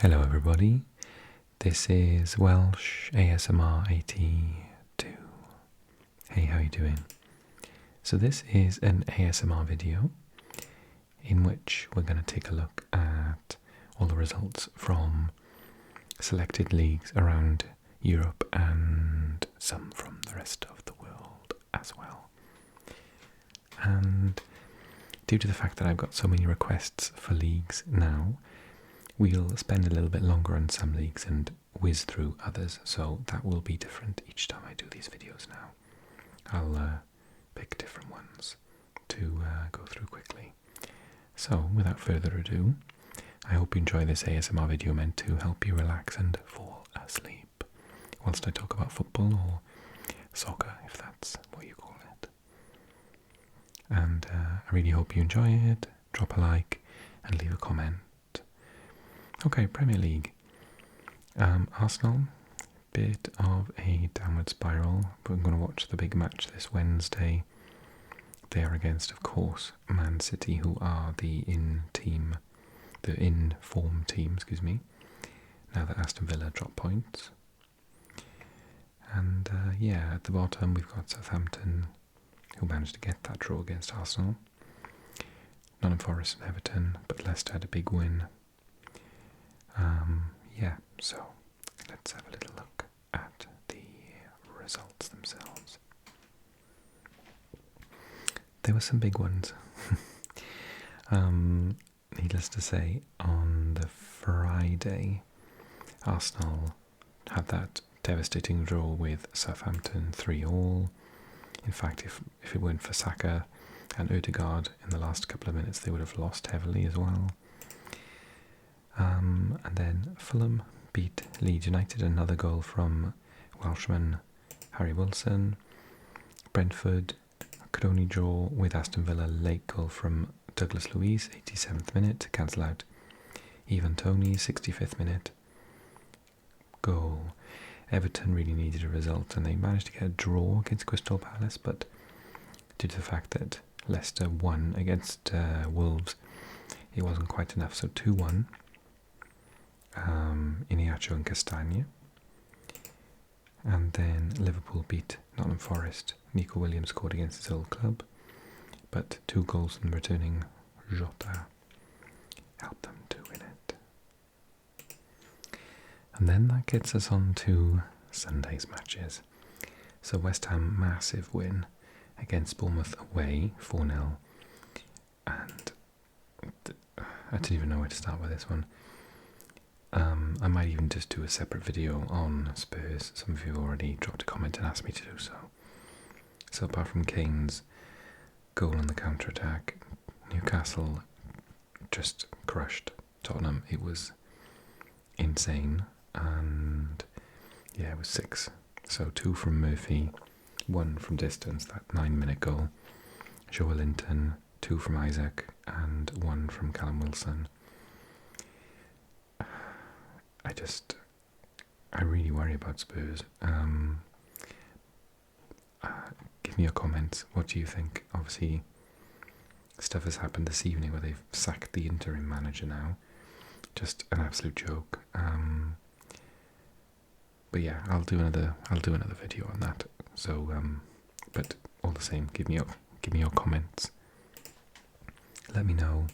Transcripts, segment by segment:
Hello everybody, this is Welsh ASMR 82. Hey, how you doing? So this is an ASMR video in which we're going to take a look at all the results from selected leagues around Europe and some from the rest of the world as well. And due to the fact that I've got so many requests for leagues now, we'll spend a little bit longer on some leagues and whiz through others, so that will be different each time I do these videos now. I'll pick different ones to go through quickly. So, without further ado, I hope you enjoy this ASMR video meant to help you relax and fall asleep whilst I talk about football or soccer, if that's what you call it. And I really hope you enjoy it. Drop a like and leave a comment. Okay, Premier League. Arsenal, bit of a downward spiral, but I'm going to watch the big match this Wednesday. They are against, of course, Man City, who are the in-form team, now that Aston Villa dropped points. And yeah, at the bottom we've got Southampton, who managed to get that draw against Arsenal. Nottingham Forest and Everton, but Leicester had a big win. Yeah, so let's have a little look at the results themselves. There were some big ones. Needless to say, on the Friday, Arsenal had that devastating draw with Southampton 3-3. In fact, if it weren't for Saka and Ødegaard in the last couple of minutes, they would have lost heavily as well. And then Fulham beat Leeds United, another goal from Welshman Harry Wilson. Brentford could only draw with Aston Villa, late goal from Douglas Luiz, 87th minute, to cancel out Ivan Toney, 65th minute goal. Everton really needed a result and they managed to get a draw against Crystal Palace, but due to the fact that Leicester won against Wolves, it wasn't quite enough, so 2-1. Iniacho and Castagne. And then Liverpool beat Nottingham Forest. Nico Williams scored against his old club, but 2 goals from returning Jota helped them to win it. And then that gets us on to Sunday's matches. So West Ham, massive win against Bournemouth away, 4-0. And I don't even know where to start with this one. I might even just do a separate video on Spurs. Some of you already dropped a comment and asked me to do so. So apart from Kane's goal on the counter-attack, Newcastle just crushed Tottenham. It was insane. And yeah, it was 6. So 2 from Murphy, 1 from distance, that 9-minute goal. Joe Linton, 2 from Isaac, and 1 from Callum Wilson. I really worry about Spurs. Give me your comments. What do you think? Obviously, stuff has happened this evening where they've sacked the interim manager now. Just an absolute joke. But yeah, I'll do another video on that. So, but all the same, give me your comments. Let me know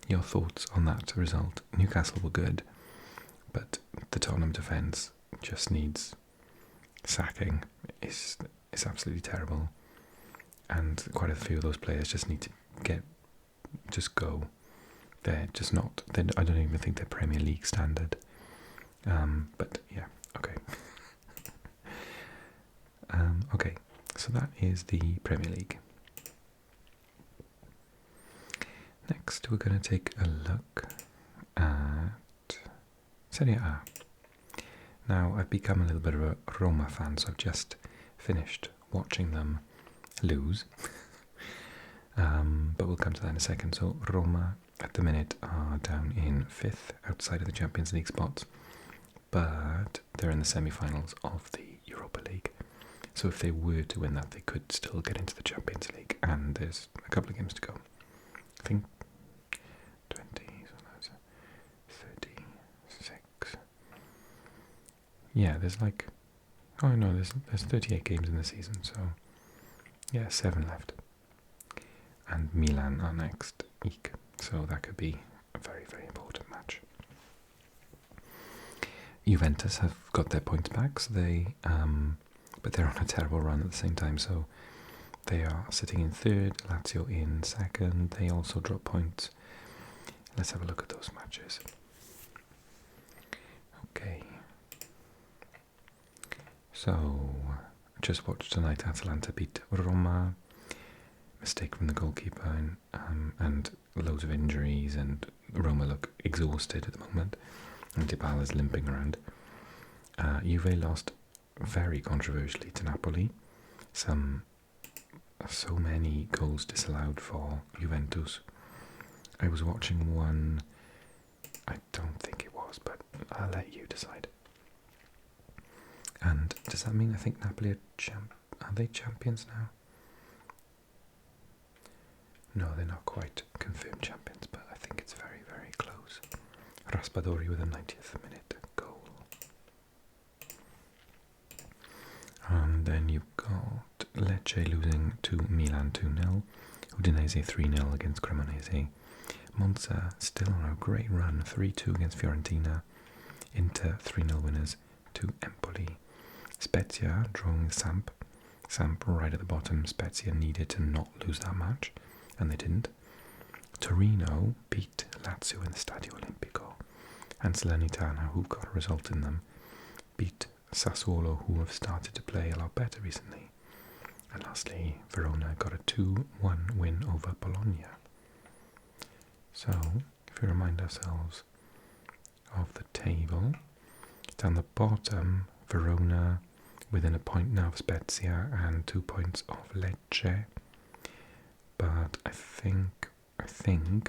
your thoughts on that result. Newcastle were good, but the Tottenham defence just needs sacking. It's absolutely terrible, and quite a few of those players just need to go. They're just not. I don't even think they're Premier League standard. But yeah, okay. Okay, so that is the Premier League. Next, we're going to take a look at Serie A. Now, I've become a little bit of a Roma fan, so I've just finished watching them lose. But we'll come to that in a second. So, Roma, at the minute, are down in 5th, outside of the Champions League spots. But they're in the semi-finals of the Europa League. So if they were to win that, they could still get into the Champions League. And there's a couple of games to go. I think 20, so that's 36, yeah, there's like, oh no, there's 38 games in the season, so yeah, 7 left. And Milan are next week, so that could be a very, very important match. Juventus have got their points back, so but they're on a terrible run at the same time, so they are sitting in 3rd, Lazio in 2nd, they also drop points. Let's have a look at those matches. Okay. So, just watched tonight, Atalanta beat Roma. Mistake from the goalkeeper and loads of injuries, and Roma look exhausted at the moment, and Dybala's limping around. Juve lost very controversially to Napoli. So many goals disallowed for Juventus. I was watching one, I don't think it was, but I'll let you decide. And does that mean I think Napoli are they champions now? No, they're not quite confirmed champions, but I think it's very, very close. Raspadori with a 90th minute goal. And then you've got Lecce losing to Milan 2-0, Udinese 3-0 against Cremonese, Monza still on a great run, 3-2 against Fiorentina, Inter 3-0 winners to Empoli, Spezia drawing with Samp right at the bottom. Spezia needed to not lose that match, and they didn't. Torino beat Lazio in the Stadio Olimpico, and Salernitana, who got a result in them, beat Sassuolo, who have started to play a lot better recently. And lastly, Verona got a 2-1 win over Bologna. So, if we remind ourselves of the table, down the bottom, Verona within a point now of Spezia and 2 points of Lecce. But I think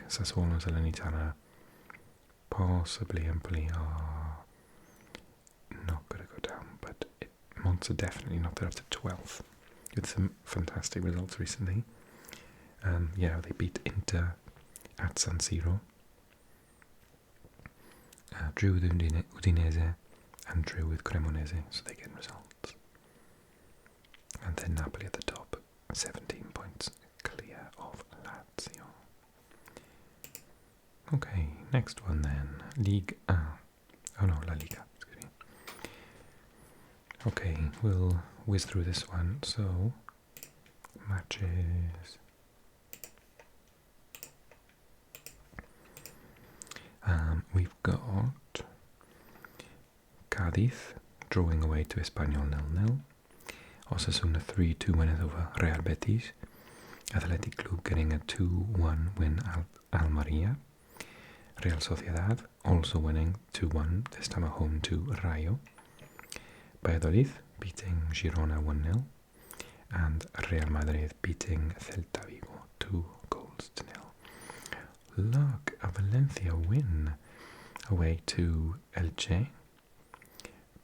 Sassuolo and Salernitana, possibly Empoli, are not going to go down, but Monza definitely not. They're up to 12th with some fantastic results recently. Yeah, they beat Inter at San Siro, drew with Udinese, and drew with Cremonese, so they get results. And then Napoli at the top, 17 points clear of Lazio. Okay, next one then, Ligue 1. Oh no, La Liga, excuse me. Okay, we'll whiz through this one. So, matches. We've got Cádiz drawing away to Espanyol 0-0. Osasuna 3-2 winners over Real Betis. Athletic Club getting a 2-1 win at Almería. Real Sociedad also winning 2-1, this time at home to Rayo. Valladolid beating Girona 1-0. And Real Madrid beating Celta Vigo 2-0. Look, a Valencia win away to Elche.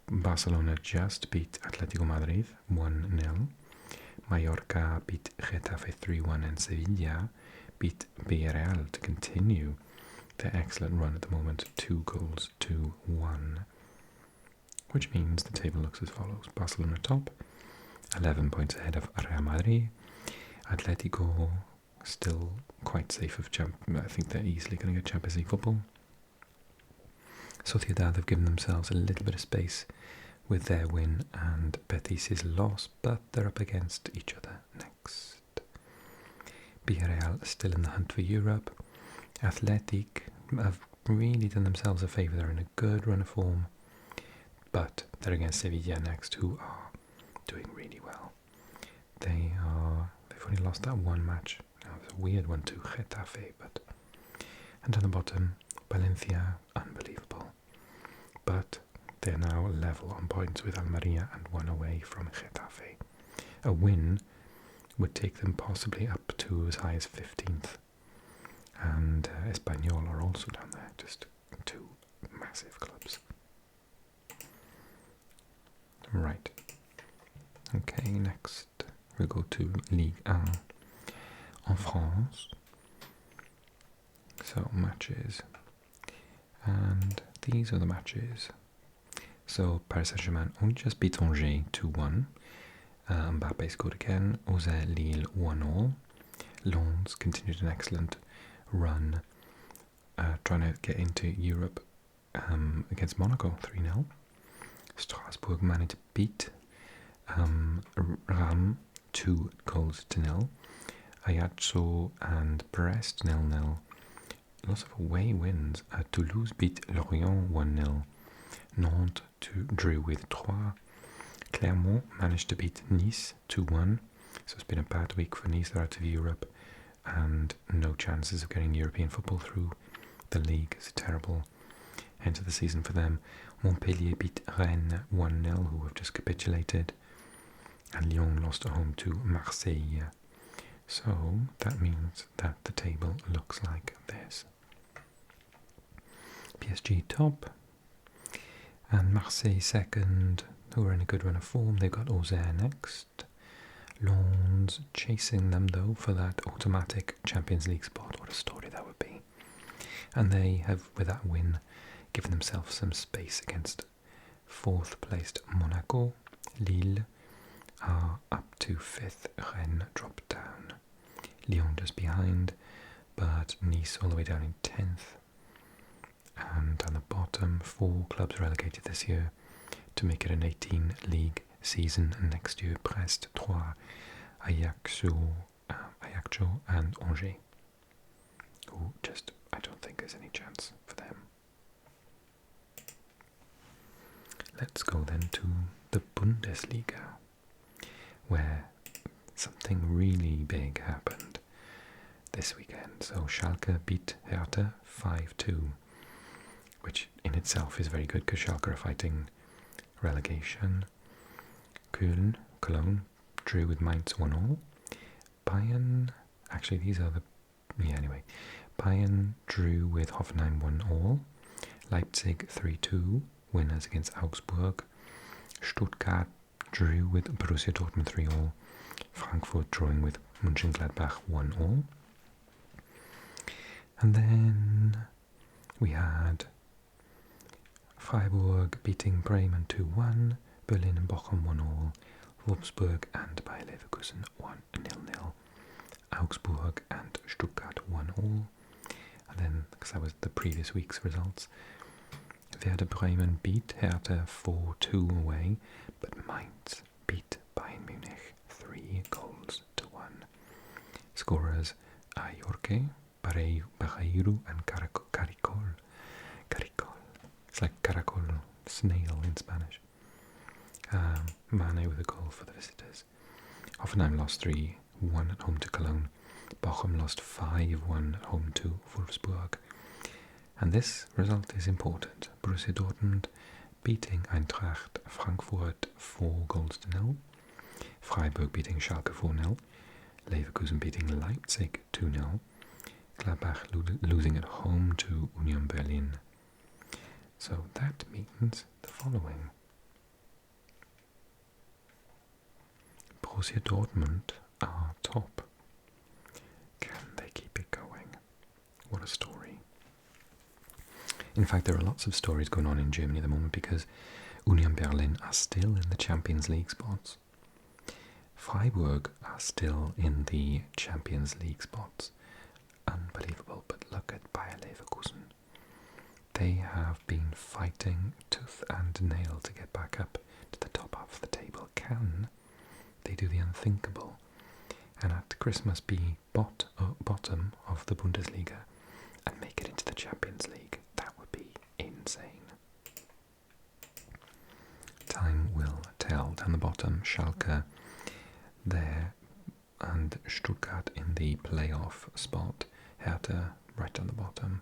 Barcelona just beat Atletico Madrid 1-0. Mallorca beat Getafe 3-1, and Sevilla beat Villarreal to continue their excellent run at the moment, 2-1. Which means the table looks as follows. Barcelona top, 11 points ahead of Real Madrid. Atletico still quite safe of I think they're easily going to get Champions League football. Sociedad have given themselves a little bit of space with their win, and Betis' loss, but they're up against each other next. Villarreal still in the hunt for Europe. Athletic have really done themselves a favour. They're in a good run of form, but they're against Sevilla next, who are doing really well. They've only lost that one match. Now, it was a weird one to Getafe, and on the bottom, Valencia, unbelievable. But they're now level on points with Almería and one away from Getafe. A win would take them possibly up to as high as 15th. And Espanyol are also down there, just two massive clubs. Right. Okay, next we'll go to Ligue 1 en France. So matches. And these are the matches. So Paris Saint-Germain only just beat Angers 2-1. Mbappe scored again. Auxerre Lille 1-0. Lens continued an excellent run, trying to get into Europe against Monaco 3-0. Strasbourg managed to beat Ram 2-0. Ajaccio and Brest 0-0. Lots of away wins. Toulouse beat Lorient 1-0. Nantes drew with Troyes. Clermont managed to beat Nice 2-1. So it's been a bad week for Nice. They're out of Europe and no chances of getting European football through the league. It's a terrible end to the season for them. Montpellier beat Rennes 1-0, who have just capitulated. And Lyon lost at home to Marseille. So that means that the table looks like this. PSG top. And Marseille second, who are in a good run of form. They've got Auxerre next. Lens chasing them though for that automatic Champions League spot. What a story that would be. And they have, with that win, given themselves some space against fourth placed Monaco. Lille are up to fifth. Rennes dropped down. Lyon just behind, but Nice all the way down in 10th. And on the bottom, 4 clubs relegated this year to make it an 18 league season. And next year, Brest, Troyes, Ajaccio and Angers, who just, I don't think there's any chance for them. Let's go then to the Bundesliga, where something really big happened this weekend. So Schalke beat Hertha 5-2, which in itself is very good because Schalke are fighting relegation. Cologne drew with Mainz 1-0. Bayern, actually these are the, anyway. Bayern drew with Hoffenheim 1-1. Leipzig 3-2, winners against Augsburg. Stuttgart drew with Borussia Dortmund 3-0. Frankfurt drawing with Mönchengladbach 1-0. And then we had Freiburg beating Bremen 2-1, Berlin and Bochum 1-0, Wolfsburg and Bayer Leverkusen 1-0, Augsburg and Stuttgart 1-0. And then, because that was the previous week's results, Werder Bremen beat Hertha 4-2 away, but Mainz beat Bayern Munich 3-1. Scorers Ajorque, Barreiru and Caricol. It's like caracol, snail in Spanish. Mane with a goal for the visitors. Hoffenheim lost 3-1 at home to Cologne. Bochum lost 5-1 at home to Wolfsburg. And this result is important. Borussia Dortmund beating Eintracht Frankfurt 4-0. Freiburg beating Schalke 4-0. Leverkusen beating Leipzig 2-0. Gladbach losing at home to Union Berlin. So that means the following. Borussia Dortmund are top. Can they keep it going? What a story. In fact, there are lots of stories going on in Germany at the moment because Union Berlin are still in the Champions League spots. Freiburg are still in the Champions League spots. Unbelievable, but look at Bayer Leverkusen. They have been fighting tooth and nail to get back up to the top half of the table. Can they do the unthinkable and at Christmas be bottom of the Bundesliga and make it into the Champions League? That would be insane. Time will tell. Down the bottom, Schalke there and Stuttgart in the playoff spot. Hertha right on the bottom.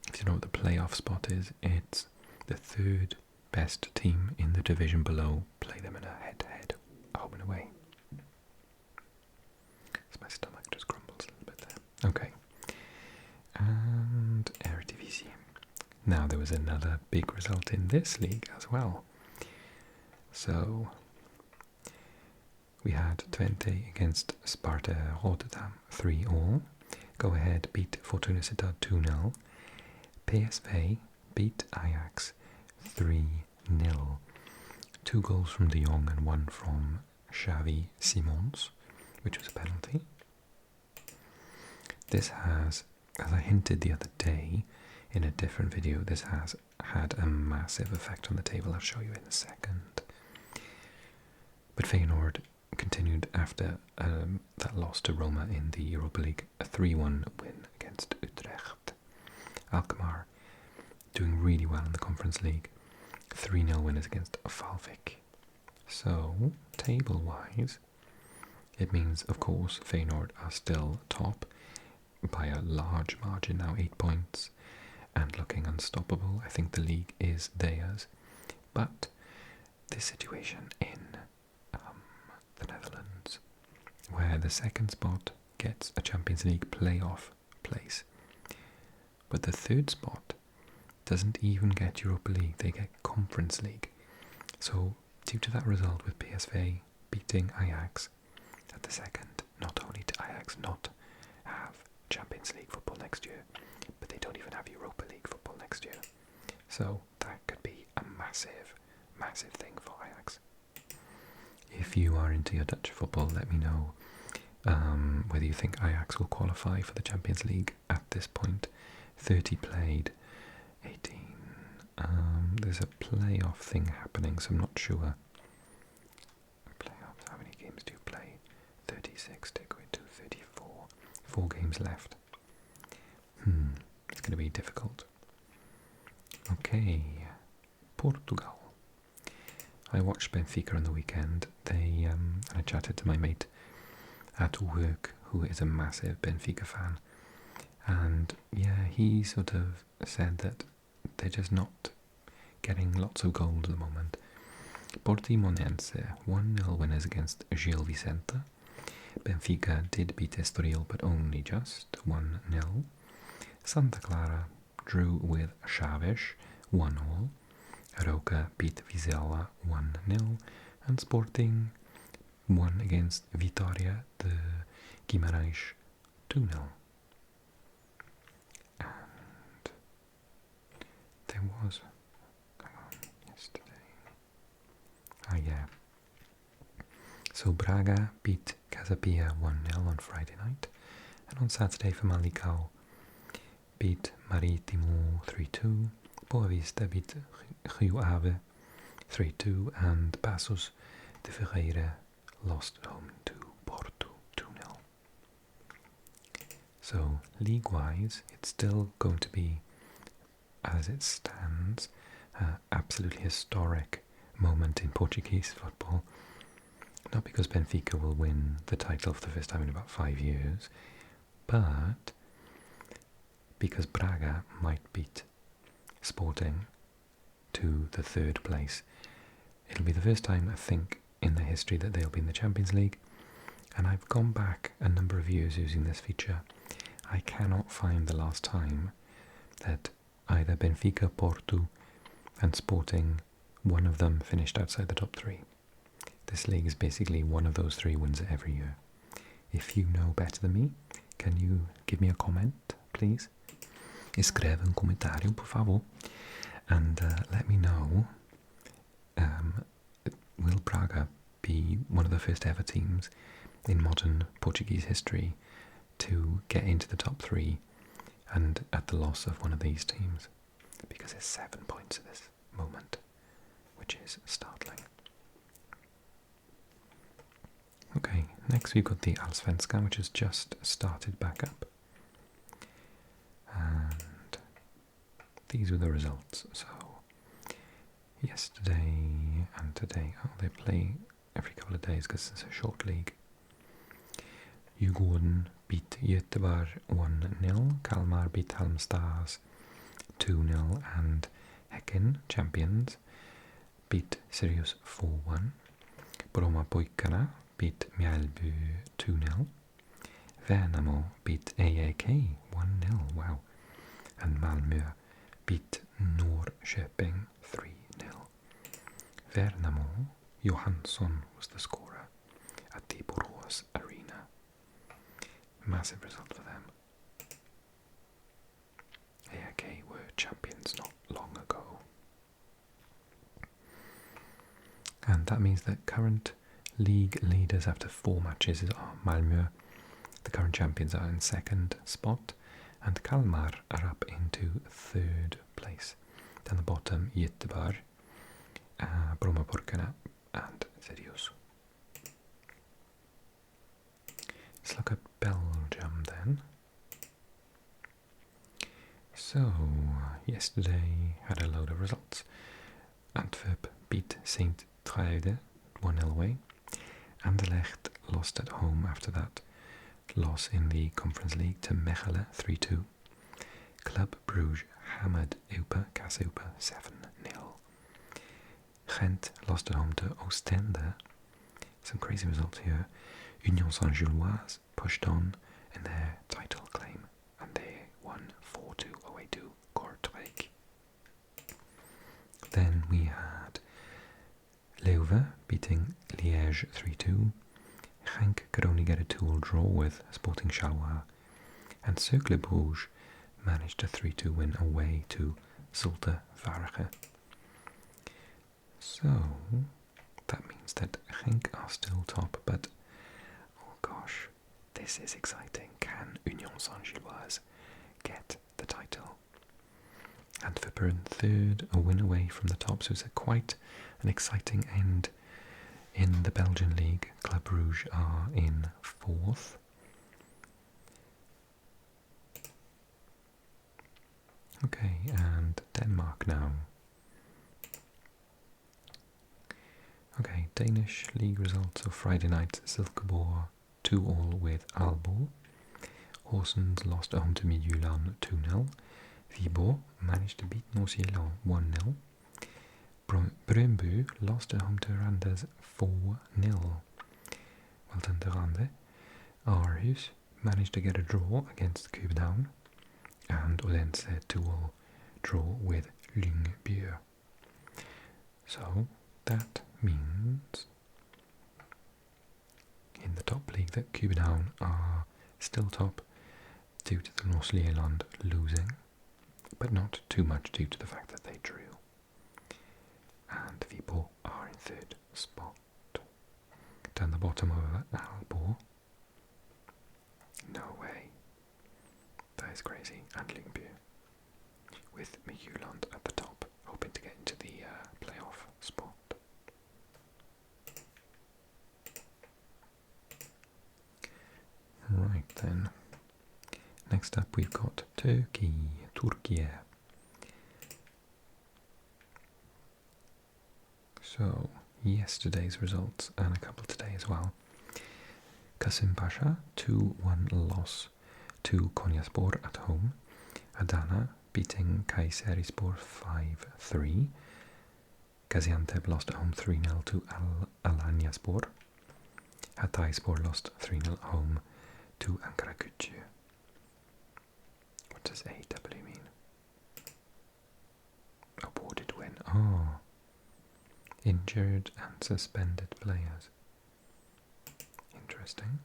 If you know what the playoff spot is, it's the third best team in the division below. Play them in a head-to-head, home and away. So my stomach just grumbles a little bit there. Okay. And Eredivisie. Now there was another big result in this league as well. So we had Twente against Sparta Rotterdam 3-0. Go Ahead beat Fortuna Sittard 2-0. PSV beat Ajax 3-0. 1-0. 2 goals from De Jong and 1 from Xavi Simons, which was a penalty. This has, as I hinted the other day in a different video, this has had a massive effect on the table. I'll show you in a second. But Feyenoord continued after that loss to Roma in the Europa League, a 3-1 win against Utrecht. Alkmaar doing really well in the Conference League, 3-0 winners against Valvik. So, table-wise, it means, of course, Feyenoord are still top by a large margin now, 8 points, and looking unstoppable. I think the league is theirs. But this situation in the Netherlands, where the second spot gets a Champions League playoff place, but the third spot doesn't even get Europa League, they get Conference League. So due to that result with PSV beating Ajax at the second, not only did Ajax not have Champions League football next year, but they don't even have Europa League football next year. So that could be a massive, massive thing for Ajax. If you are into your Dutch football, let me know whether you think Ajax will qualify for the Champions League at this point. 30 played, 18. There's a playoff thing happening, so I'm not sure. Playoffs, how many games do you play? 36, take away 2, 34. 4 games left. It's going to be difficult. Okay, Portugal. I watched Benfica on the weekend. And I chatted to my mate at work, who is a massive Benfica fan, and yeah, he sort of said that they're just not getting lots of goals at the moment. Portimonense 1-0 winners against Gil Vicente. Benfica did beat Estoril, but only just 1-0. Santa Clara drew with Chaves 1-1. Aroca beat Vizela 1-0, and Sporting won against Vitória de Guimarães 2-0. And there was, yesterday. Yeah. So Braga beat Casapia 1-0 on Friday night, and on Saturday Famalicão beat Marítimo 3-2. Boa Vista beat Rio Ave 3-2, and Passos de Ferreira lost at home to Porto 2-0. So, league-wise, it's still going to be, as it stands, an absolutely historic moment in Portuguese football. Not because Benfica will win the title for the first time in about 5 years, but because Braga might beat Sporting to the 3rd place. It'll be the first time, I think, in the history that they'll be in the Champions League, and I've gone back a number of years using this feature. I cannot find the last time that either Benfica, Porto and Sporting, one of them finished outside the top 3. This league is basically one of those 3 wins every year. If you know better than me, can you give me a comment, please? Escreve comentário, por favor, and let me know, will Braga be one of the first ever teams in modern Portuguese history to get into the top 3 and at the loss of one of these teams? Because there's 7 points at this moment, which is startling. Okay, next we've got the Allsvenskan, which has just started back up. And these were the results. So, yesterday and today, they play every couple of days because it's a short league. Djurgården beat Göteborg 1-0, Kalmar beat Halmstad 2-0, and Häcken, champions, beat Sirius 4-1. Brommapojkarna beat Mjällby 2-0. Värnamo beat AAK 1-0, wow. And Malmö beat Norrköping 3-0. Värnamo, Johansson was the scorer at the Borås Arena. Massive result for them. AAK were champions not long ago. that means that current league leaders after 4 matches are Malmö. The current champions are in 2nd spot, and Kalmar are up into 3rd place. Down the bottom, Göteborg, Brommapojkarna, and Sirius. Let's look at Belgium then. So, yesterday had a load of results. Antwerp beat St. Truide 1-0 away. Anderlecht lost at home after that loss in the Conference League to Mechelen 3-2. Club Brugge hammered KAS Eupen 7-0. Gent lost at home to Oostende. Some crazy results here. Union Saint-Gilloise pushed on in their title claim, and they won 4-2 away to Kortrijk. Then we had Leuven beating Liège 3-2. Genk could only get a 2-2 draw with Sporting Charleroi, and Cercle Bruges managed a 3-2 win away to Zulte Waregem. So that means that Genk are still top, but oh gosh, this is exciting. Can Union Saint-Gilloise get the title? Antwerp are in 3rd, a win away from the top, so it's quite an exciting end in the Belgian League. Club Brugge are in 4th. Okay, and Denmark now. Okay, Danish League results of Friday night. Silkeborg 2-2 with Aalborg. Horsens lost at home to Midtjylland 2-0. Viborg managed to beat Nordsjælland 1-0. Brøndby lost at home to Randers 4-0. Well done to Rande. Aarhus managed to get a draw against København. And Odense 2-2 draw with Lyngby. So that means in the top league that København are still top due to the Nordsjælland losing, but not too much due to the fact that they drew. And Viborg are in 3rd spot. Down the bottom of Aalborg. No way. That is crazy. And Lyngby with Midtjylland at the top, hoping to get into the playoff spot. Right then. Next up we've got Turkey. So, yesterday's results and a couple today as well. Kasımpaşa 2-1 loss to Konyaspor at home. Adana beating Kayserispor 5-3. Gaziantep lost at home 3-0 to Alanyaspor. Hatayspor lost 3-0 at home to Ankaragucci. What does AW mean? Awarded win. Oh. Injured and suspended players. Interesting.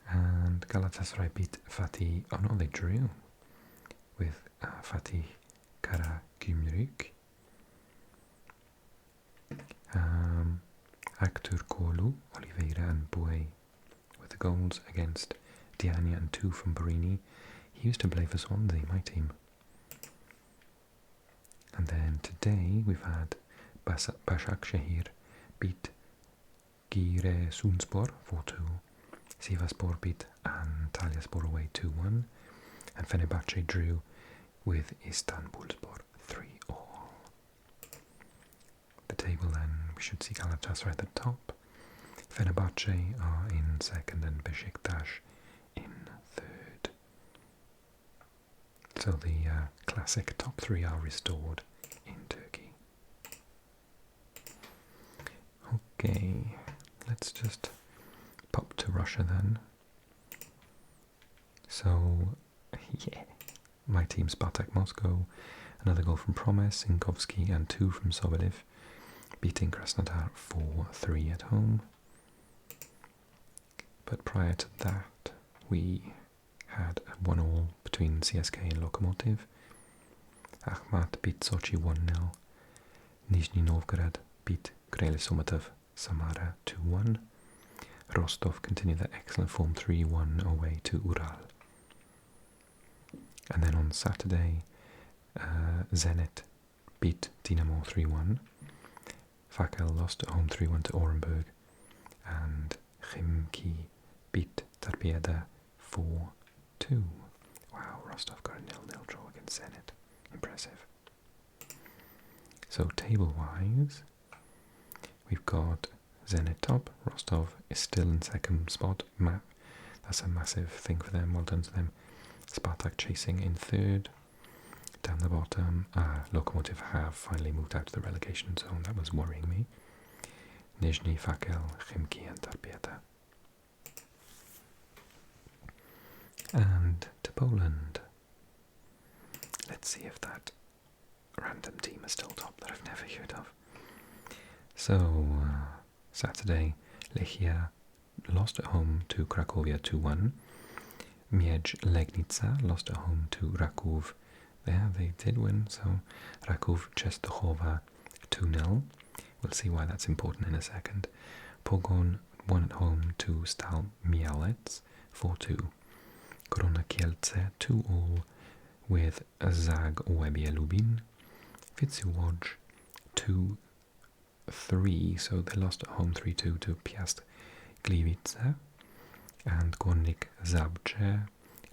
And Galatasaray beat Fatih. Oh no, they drew with Fatih Karagümrük. Aktürkoğlu, Oliveira and Boué with the goals against Diania and 2 from Borini. He used to play for Swansea, my team. And then today we've had Başakşehir beat Giresunspor 4-2. Sivasspor beat Antalyaspor away 2-1. And Fenerbahce drew with Istanbulspor 3-3. The table then, we should see Galatasaray at the top. Fenerbahce are in 2nd and Beşiktaş in 3rd. So the classic top 3 are restored in Turkey. Okay, let's just pop to Russia then. So, yeah, my team Spartak Moscow, another goal from Promes, Sinkovsky and 2 from Sobolev, beating Krasnodar 4-3 at home. But prior to that, we had a 1-1 between CSK and Lokomotiv. Akhmat beat Sochi 1-0. Nizhny Novgorod beat Grele Somatov Samara 2-1. Rostov continue their excellent form 3-1 away to Ural. And then on Saturday, Zenit beat Dinamo 3-1. Fakel lost at home 3-1 to Orenburg. And Khimki beat Tarbieda 4-2. Wow, Rostov got a 0-0 draw against Zenit. Impressive. So table-wise, we've got Zenit top. Rostov is still in second spot. That's a massive thing for them. Well done to them. Spartak chasing in third. Down the bottom, Lokomotiv have finally moved out of the relegation zone. That was worrying me. Nizhny, Fakel, Khimki and Tarbieta. And to Poland. Let's see if that random team is still top that I've never heard of. So, Saturday, Lechia lost at home to Cracovia 2-1. Miedź Legnica lost at home to Raków. Yeah, they did win, so Raków Częstochowa 2-0. We'll see why that's important in a second. Pogoń won at home to Stal Mielec 4-2. Korona Kielce 2-0 with Zagłębie Lubin. Wisła Łódź 2-3, so they lost at home 3-2 to Piast Gliwice. And Górnik Zabrze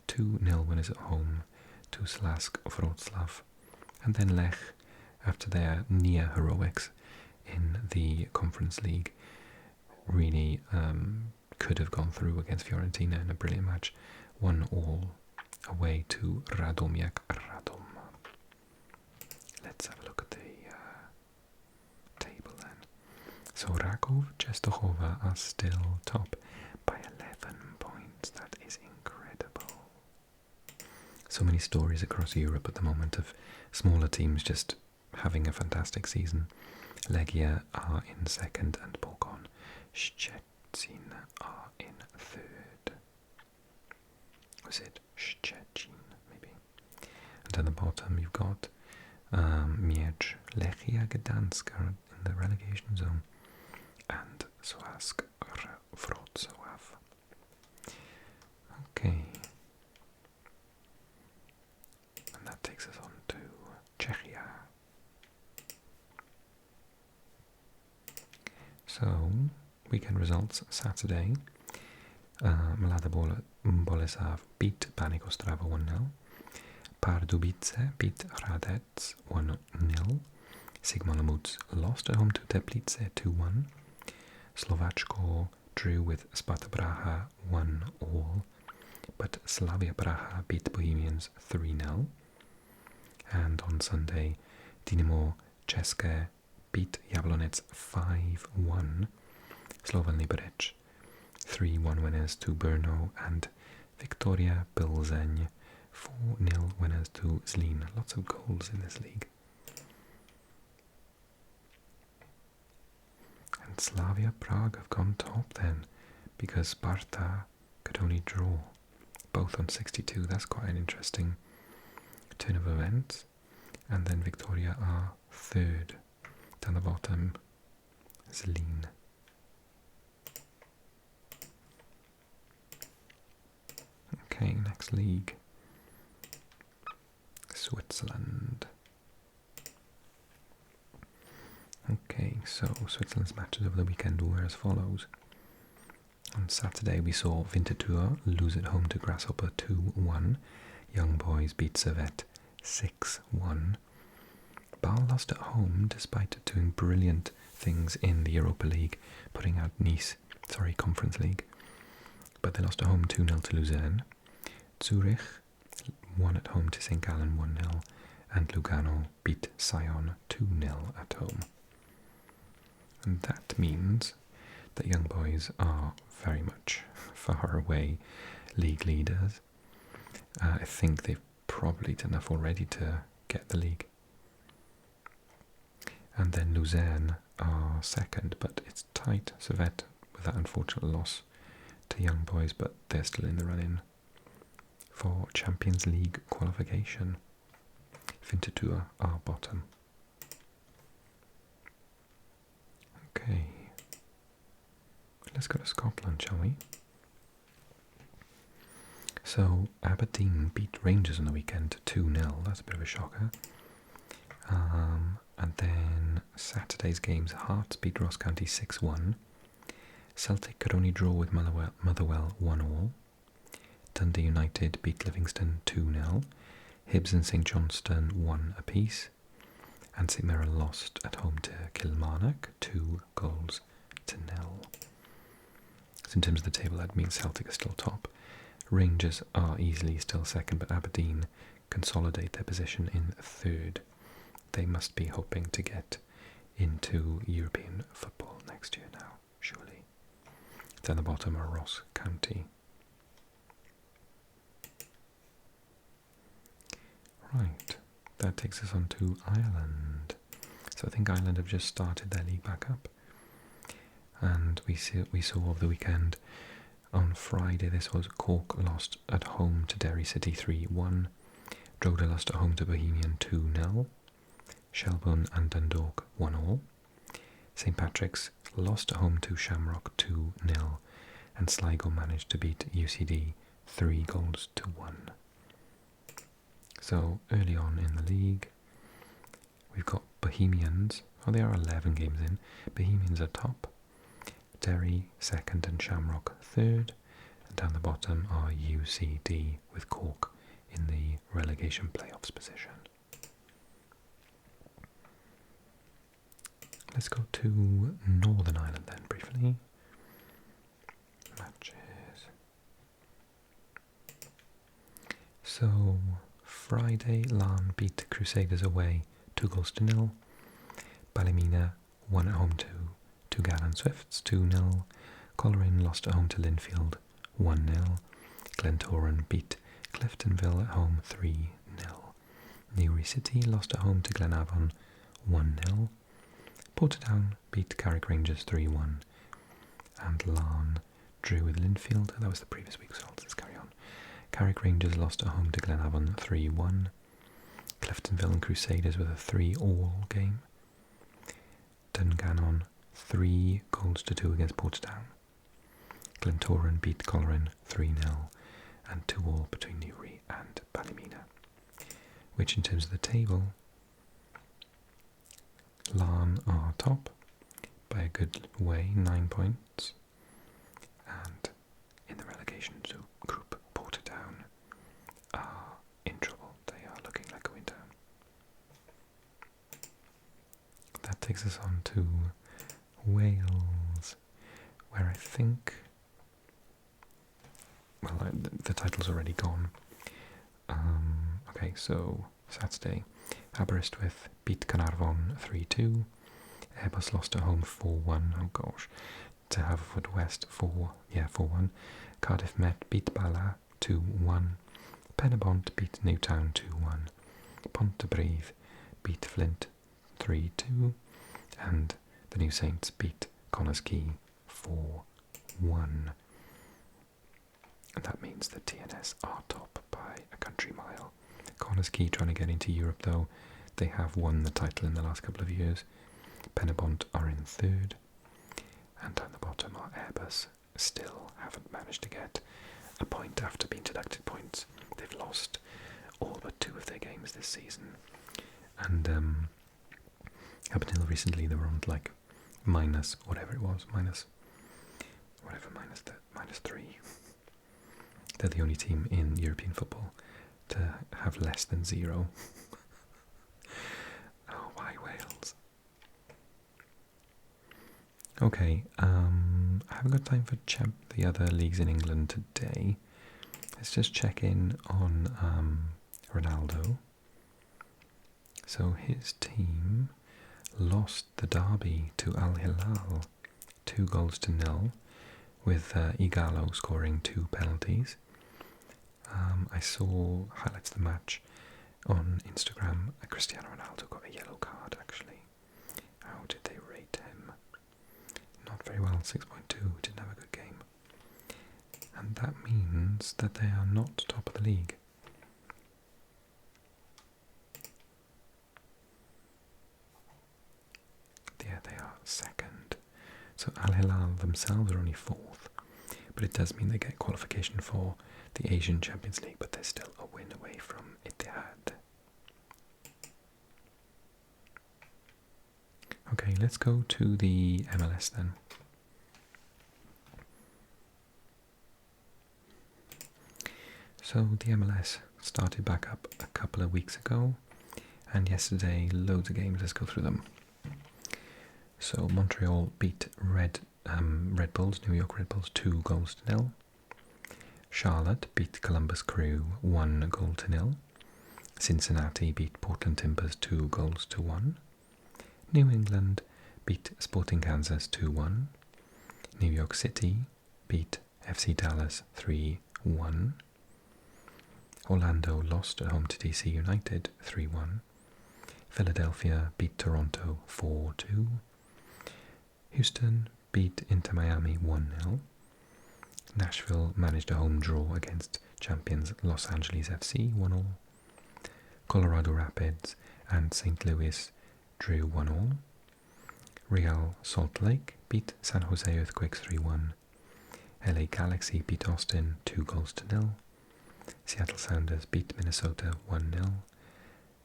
2-0 winners at home to Slask Wrocław. And then Lech, after their near heroics in the Conference League, really could have gone through against Fiorentina in a brilliant match. 1-1 away to Radomiak Radom. Let's have a look at the table then. So Raków Częstochowa are still top by 11 points. That is incredible. So many stories across Europe at the moment of smaller teams just having a fantastic season. Legia are in second and Pogoń Szczecin are in third. Was it Szczecin, maybe? And at the bottom you've got Miedź, Lechia Gdańsk are in the relegation zone, and Slask Wrocław. Okay. And that takes us on to Czechia. So, weekend results Saturday. Mlada Boleslav beat Baník Ostrava 1-0. Pardubice beat Hradec 1-0. Sigma Lamutz lost at home to Teplice 2-1. Slováčko drew with Sparta Praha 1-1, but Slavia Praha beat Bohemians 3-0. And on Sunday, Dynamo České beat Jablonec 5-1. Slovan Liberec 3-1 winners to Brno, and Victoria Pilzeň 4-0 winners to Zlín. Lots of goals in this league. And Slavia Prague have gone top then, because Sparta could only draw, both on 62. That's quite an interesting turn of events. And then Victoria are third. Down the bottom, Zlín. Okay, next league. Switzerland. Okay, so Switzerland's matches over the weekend were as follows. On Saturday we saw Winterthur lose at home to Grasshopper 2-1. Young Boys beat Servette 6-1. Bâle lost at home despite doing brilliant things in the Europa League, putting out Conference League. But they lost at home 2-0 to Luzern. Zurich won at home to St. Gallen 1-0, and Lugano beat Sion 2-0 at home. And that means that Young Boys are very much far away league leaders. I think they've probably done enough already to get the league. And then Luzern are second, but it's tight. Servette with that unfortunate loss to Young Boys, but they're still in the run-in for Champions League qualification. Winterthur are bottom. let's go to Scotland, shall we? So Aberdeen beat Rangers on the weekend 2-0. That's a bit of a shocker. And then Saturday's games, Hearts beat Ross County 6-1. Celtic could only draw with Motherwell 1-1. Dundee United beat Livingston 2-0. Hibs and St Johnstone 1 apiece. And St Mirren lost at home to Kilmarnock 2-0. So in terms of the table, that means Celtic is still top. Rangers are easily still second, but Aberdeen consolidate their position in third. They must be hoping to get into European football next year now, surely. Down the bottom are Ross County. Right, that takes us on to Ireland. So I think Ireland have just started their league back up. And we saw over the weekend, on Friday, this was Cork lost at home to Derry City 3-1. Drogheda lost at home to Bohemian 2-0. Shelbourne and Dundalk 1-0. St Patrick's lost at home to Shamrock 2-0. And Sligo managed to beat UCD 3-1. So early on in the league, we've got Bohemians. Oh, they are 11 games in. Bohemians are top. Derry second and Shamrock third. And down the bottom are UCD with Cork in the relegation playoffs position. Let's go to Northern Ireland then briefly. Matches. So Friday, Larne beat Crusaders away 2-0. Ballymena won at home to Gannon Swifts 2-0. Coleraine lost at home to Linfield 1-0. Glentoran beat Cliftonville at home 3-0. Newry City lost at home to Glenavon 1-0. Portadown beat Carrick Rangers 3-1. And Larne drew with Linfield. That was the previous week's results. Let's carry on. Carrick Rangers lost at home to Glenavon 3-1. Cliftonville and Crusaders with a 3-all game. Dungannon 3-2 against Portadown. Glentoran beat Coleraine 3-0 and 2-all between Newry and Ballymena. Which in terms of the table, Larne are top by a good way, 9 points. And in the relegation group, Portadown are in trouble. They are looking like going down. That takes us on to Wales, where I think, well, the title's already gone. Okay, so Saturday, Aberystwyth beat Carnarvon 3-2. Airbus lost at home 4-1. Oh gosh. To Haverfordwest 4-1. Cardiff Met beat Bala 2-1. Penabont beat Newtown 2-1. Pontypridd beat Flint 3-2. And the New Saints beat Connors Quay 4-1. And that means the TNS are top by a country mile. Connors Quay trying to get into Europe though. They have won the title in the last couple of years. Penabont are in third. And down the bottom are Airbus. Still haven't managed to get a point after being deducted points. They've lost all but 2 of their games this season. And up until recently they were on like minus whatever it was. Minus 3. They're the only team in European football to have less than 0. Oh, why Wales? Okay, I haven't got time for the other leagues in England today. Let's just check in on Ronaldo. So his team lost the derby to Al Hilal 2-0, with Igalo scoring 2 penalties. I saw highlights of the match on Instagram. Cristiano Ronaldo got a yellow card actually. How did they rate him? Not very well, 6.2, didn't have a good game. And that means that they are not top of the league. Yeah, they are second. So Al Hilal themselves are only 4th, but it does mean they get qualification for the Asian Champions League, but they're still a win away from Ittihad. Okay, let's go to the MLS then. So the MLS started back up a couple of weeks ago, and yesterday loads of games. Let's go through them. So Montreal beat Red Bulls, New York Red Bulls, 2-0. Charlotte beat Columbus Crew 1-0. Cincinnati beat Portland Timbers 2-1. New England beat Sporting Kansas 2-1. New York City beat FC Dallas 3-1. Orlando lost at home to DC United 3-1. Philadelphia beat Toronto 4-2. Houston beat Inter Miami 1-0. Nashville managed a home draw against champions Los Angeles FC 1-0. Colorado Rapids and St. Louis drew 1-1. Real Salt Lake beat San Jose Earthquakes 3-1. LA Galaxy beat Austin 2-0. Seattle Sounders beat Minnesota 1-0.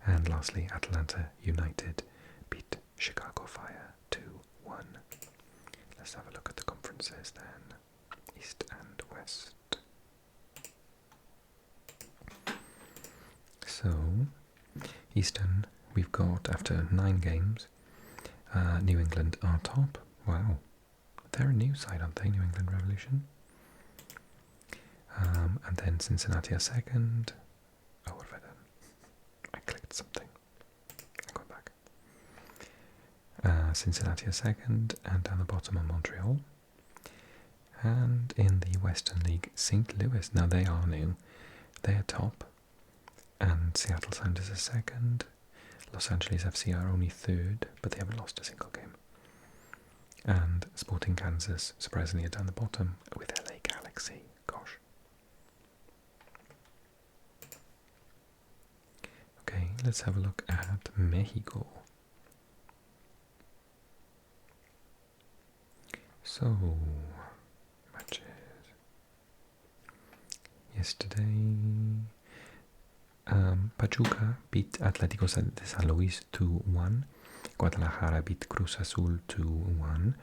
And lastly, Atlanta United beat Chicago Fire 2-1. Let's have a look at the conferences then. East and West. So, Eastern, we've got, after 9 games, New England are top. Wow. They're a new side, aren't they, New England Revolution? And then Cincinnati are second. Oh, what have I done? I clicked something. I'm going back. Cincinnati are second, and down the bottom are Montreal. And in the Western League, St. Louis, now they are new. They are top. And Seattle Sounders are second. Los Angeles FC are only third, but they haven't lost a single game. And Sporting Kansas, surprisingly, are down the bottom with LA Galaxy. Gosh. Okay, let's have a look at Mexico. So, matches. Yesterday, Pachuca beat Atlético de San Luis 2-1. Guadalajara beat Cruz Azul 2-1.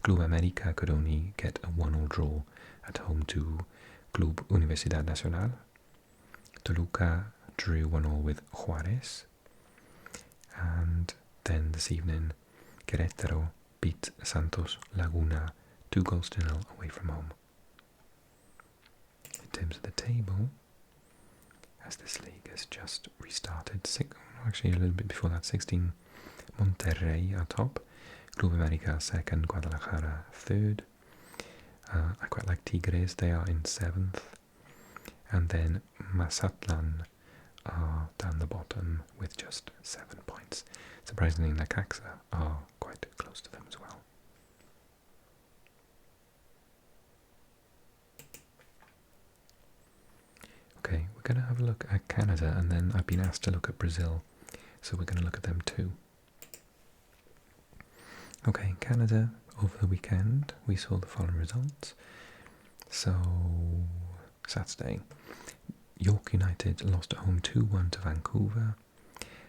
Club América could only get a 1-1 draw at home to Club Universidad Nacional. Toluca drew 1-1 with Juárez. And then this evening, Querétaro beat Santos Laguna 2-0 away from home. In terms of the table, as this league has just restarted, actually a little bit before that, 16 Monterrey are top, Club América second, Guadalajara third. I quite like Tigres, they are in 7th. And then Mazatlan are down the bottom with just 7 points. Surprisingly, Necaxa are quite close to them as well. Okay, we're going to have a look at Canada, and then I've been asked to look at Brazil, so we're going to look at them too. Okay, Canada, over the weekend, we saw the following results. So, Saturday, York United lost at home 2-1 to Vancouver.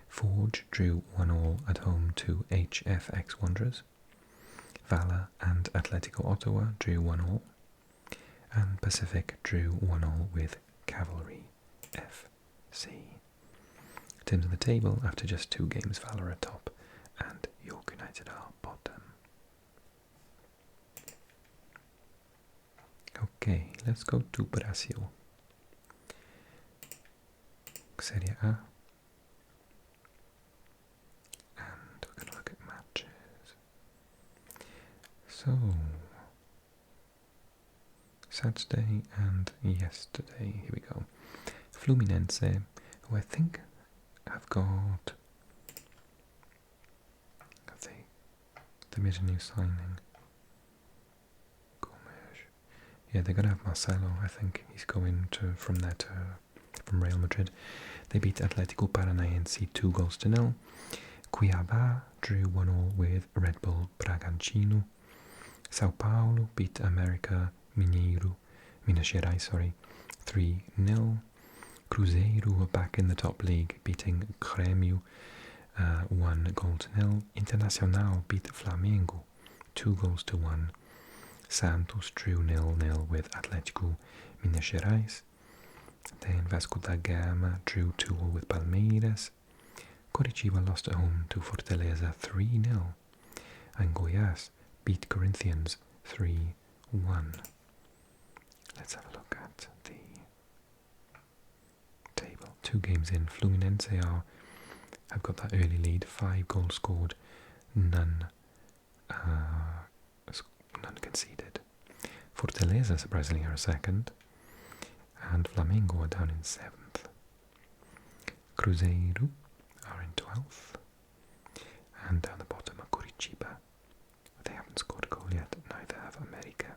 Forge drew 1-1 at home to HFX Wanderers. Valor and Atletico Ottawa drew 1-1. And Pacific drew 1-1 with Cavalry FC. In terms of the table, after just 2 games, Valor are top and York United are bottom. Okay, let's go to Brazil. Serie A. And we're going to look at matches. So, Saturday and yesterday, here we go. Fluminense, who I think have got, they made a new signing. Yeah, they're going to have Marcelo, I think. He's going from Real Madrid. They beat Atlético Paranaense 2-0. Cuiabá drew 1-1 with Red Bull Bragantino. Sao Paulo beat Minas Gerais, 3-0. Cruzeiro were back in the top league, beating Grêmio 1-0. Internacional beat Flamengo 2-1. Santos drew 0-0 with Atlético Minas Gerais. Then Vasco da Gama drew 2-0 with Palmeiras. Coritiba lost at home to Fortaleza 3-0. And Goiás beat Corinthians 3-1. Let's have a look at the table. 2 games in. Fluminense have got that early lead, 5 goals scored, none conceded. Fortaleza surprisingly are second, and Flamengo are down in 7th. Cruzeiro are in 12th, and down the bottom are Curitiba. They haven't scored a goal yet, neither have America.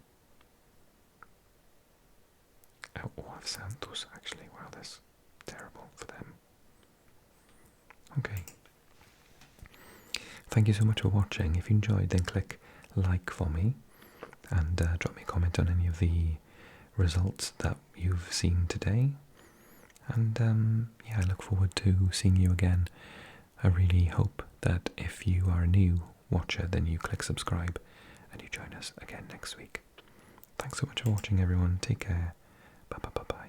Or have Santos, actually. Wow, that's terrible for them. Okay. Thank you so much for watching. If you enjoyed, then click like for me, and drop me a comment on any of the results that you've seen today. And yeah, I look forward to seeing you again. I really hope that if you are a new watcher, then you click subscribe and you join us again next week. Thanks so much for watching, everyone. Take care. Bye bye bye bye.